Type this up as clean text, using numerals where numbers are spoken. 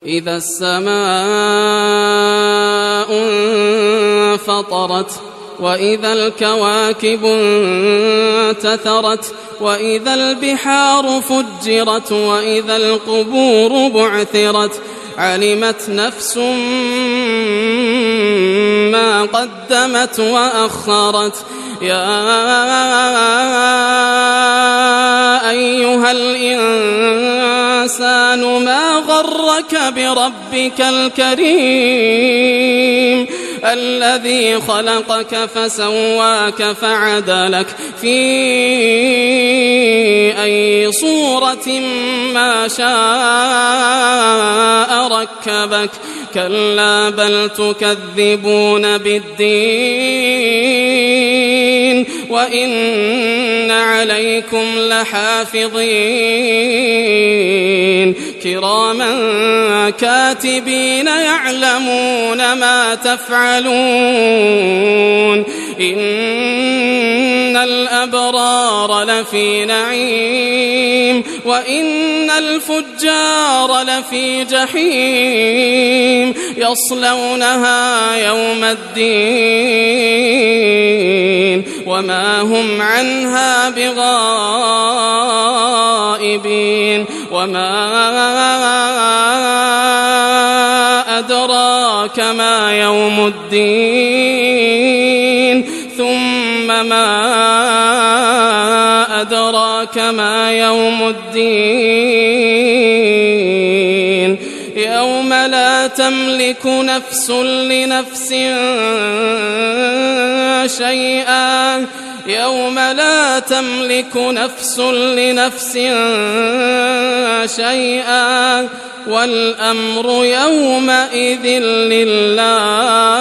إذا السماء انفطرت وإذا الكواكب انتثرت وإذا البحار فجرت وإذا القبور بعثرت علمت نفس ما قدمت وأخرت يا أيها الإنسان ما غرك بربك الكريم الذي خلقك فسواك فعدلك في أي صورة ما شاء ركبك كلا بل تكذبون بالدين وإن عليكم لحافظين كراما كاتبين يعلمون ما تفعلون إن الأبرار لفي نعيم وإن الفجار لفي جحيم يصلونها يوم الدين وما هم عنها بغائبين وما أدراك ما يوم الدين ثم ما أدراك ما يوم الدين يوم لا تملك نفس لنفس شيئا يوم لا تملك نفس لنفس شيئا والأمر يومئذ لله